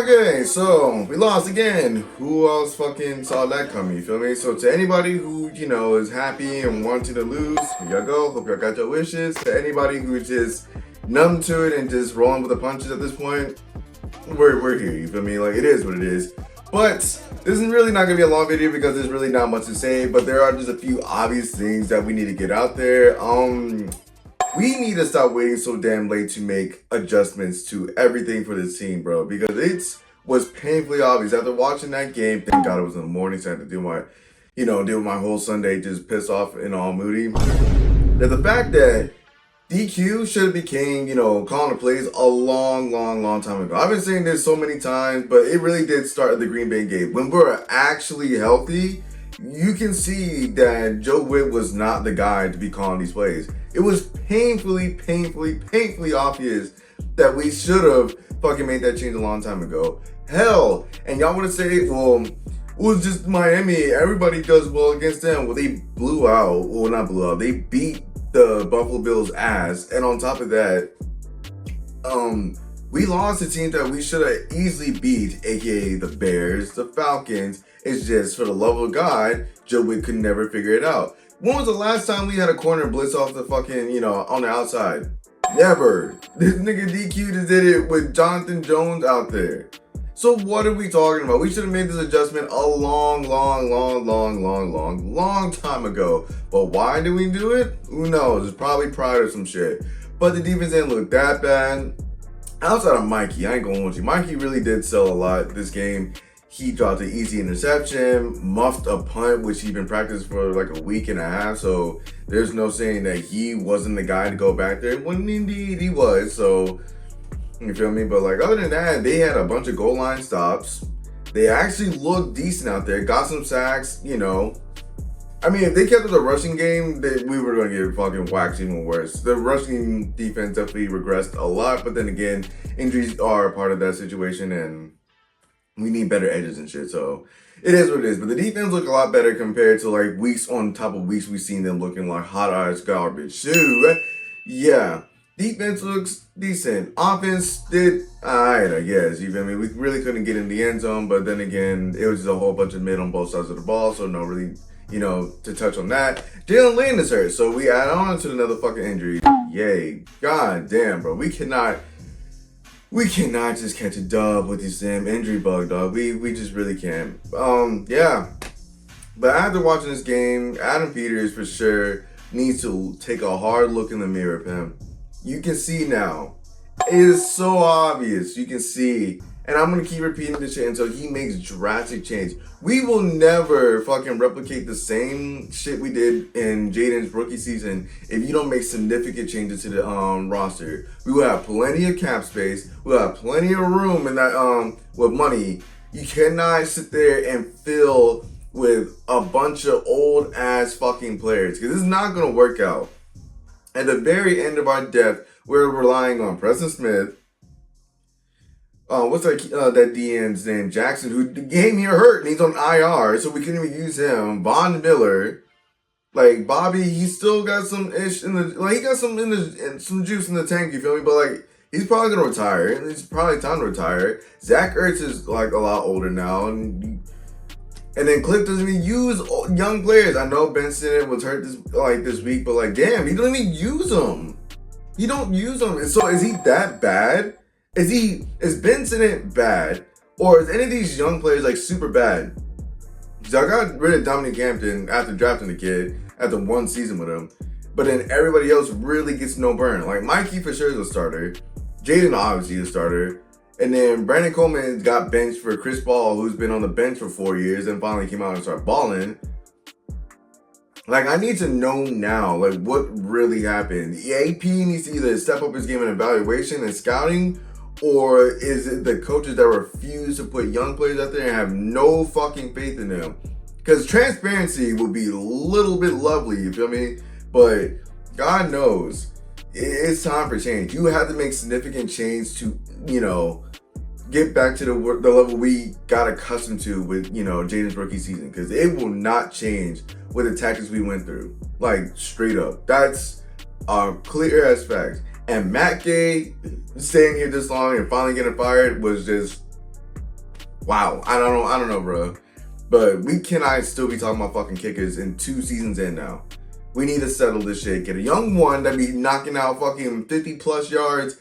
Okay, so we lost again. Who else fucking saw that coming? You feel me? So to anybody who, is happy and wanting to lose, here y'all go. Hope y'all got your wishes. To anybody who's just numb to it and just rolling with the punches at this point, we're here, you feel me? Like, it is what it is. But this is really not gonna be a long video because there's really not much to say, but there are just a few obvious things that we need to get out there. We need to stop waiting so damn late to make adjustments to everything for this team, bro, because it was painfully obvious after watching that game. Thank God it was in the morning, so I had to deal with my whole Sunday just pissed off and all moody. That the fact that DQ should have became, calling the plays a long time ago. I've been saying this so many times, but it really did start at the Green Bay game. When we're actually healthy, you can see that Joe Witt was not the guy to be calling these plays. It was painfully obvious that we should have fucking made that change a long time ago. Hell, and y'all want to say, well, it was just Miami. Everybody does well against them. Well, they blew out. Well, not blew out. They beat the Buffalo Bills' ass. And on top of that, we lost to teams that we should have easily beat, aka the Bears, the Falcons. It's just, for the love of God, Joe Witt could never figure it out. When was the last time we had a corner blitz off the fucking, on the outside? Never. This nigga DQ just did it with Jonathan Jones out there. So what are we talking about? We should have made this adjustment a long time ago. But why did we do it? Who knows? It's probably pride or some shit. But the defense didn't look that bad. Outside of Mikey, I ain't gonna hold you. Mikey really did sell a lot this game. He dropped an easy interception, muffed a punt, which he'd been practicing for like a week and a half. So there's no saying that he wasn't the guy to go back there. When indeed he was. So, you feel me? But like, other than that, they had a bunch of goal line stops. They actually looked decent out there. Got some sacks, I mean, if they kept up the rushing game, we were going to get fucking whacked even worse. The rushing defense definitely regressed a lot. But then again, injuries are a part of that situation. And we need better edges and shit, so it is what it is. But the defense looked a lot better compared to like weeks on top of weeks we've seen them looking like hot ass garbage. Shoot, yeah. Defense looks decent. Offense did alright, I guess. You feel me? We really couldn't get in the end zone, but then again, it was just a whole bunch of mid on both sides of the ball, so no really, to touch on that. Jalen Lane is hurt, so we add on to another fucking injury. Yay. God damn, bro. We cannot just catch a dub with this damn injury bug, dog. We just really can't. Yeah. But after watching this game, Adam Peters for sure needs to take a hard look in the mirror of him. You can see now. It is so obvious. You can see. And I'm going to keep repeating this shit until he makes drastic change. We will never fucking replicate the same shit we did in Jaden's rookie season if you don't make significant changes to the roster. We will have plenty of cap space. We'll have plenty of room in that with money. You cannot sit there and fill with a bunch of old ass fucking players because this is not going to work out. At the very end of our depth, we're relying on Preston Smith. What's that DN's name? Jackson, who the game here hurt and he's on IR, so we couldn't even use him. Von Miller, like Bobby, he still got some ish in the he got some juice in the tank. You feel me? But like he's probably gonna retire. It's probably time to retire. Zach Ertz is like a lot older now, and then Cliff doesn't even use young players. I know Ben Simmons was hurt this week, but like damn, he don't even use them. He don't use them. So is he that bad? Is Ben Simmons bad, or is any of these young players like super bad? So I got rid of Dominic Hampton after drafting the kid after one season with him, but then everybody else really gets no burn. Like Mikey for sure is a starter, Jaden obviously is a starter, and then Brandon Coleman got benched for Chris Paul, who's been on the bench for 4 years and finally came out and started balling. Like, I need to know now, like, what really happened. The AP needs to either step up his game in evaluation and scouting, or is it the coaches that refuse to put young players out there and have no fucking faith in them? Because transparency would be a little bit lovely, you feel me? But God knows, it's time for change. You have to make significant change to, get back to the level we got accustomed to with, Jaden's rookie season. Because it will not change with the tactics we went through. Like, straight up. That's a clear as fact. And Matt Gay staying here this long and finally getting fired was just Wow, I don't know, bro. But we cannot still be talking about fucking kickers in 2 seasons in now. We need to settle this shit. Get a young one that be knocking out fucking 50 plus yards,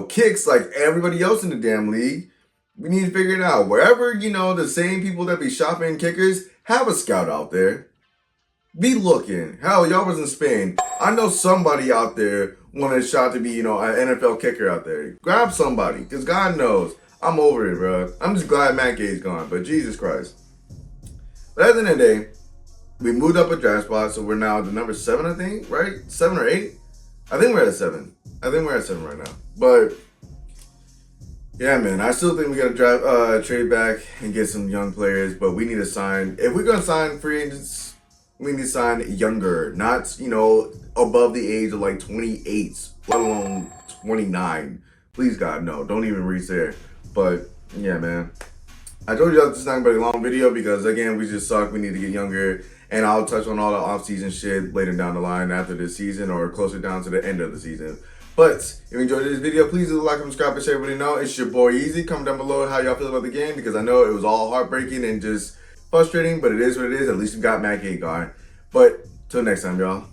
kicks like everybody else in the damn league. We need to figure it out. Wherever, the same people that be shopping kickers, have a scout out there. Be looking. Hell, y'all was in Spain. I know somebody out there wanted a shot to be, an NFL kicker out there. Grab somebody, because God knows. I'm over it, bro. I'm just glad Matt Gay's gone, but Jesus Christ. But at the end of the day, we moved up a draft spot, so we're now at the number 7, I think, right? 7 or 8? I think we're at 7. I think we're at 7 right now. But yeah, man, I still think we gotta trade back and get some young players, but we need to sign. If we're gonna sign free agents, we need to sign younger, not above the age of like 28, let alone 29. Please God, no, don't even reach there. But yeah, man, I told you this is not gonna be a long video because again, we just suck. We need to get younger, and I'll touch on all the off-season shit later down the line after this season or closer down to the end of the season. But if you enjoyed this video, please do like and subscribe and share everybody know. It's your boy Easy. Comment down below how y'all feel about the game because I know it was all heartbreaking and just frustrating, but it is what it is. At least we got Matt Gay going. But till next time, y'all.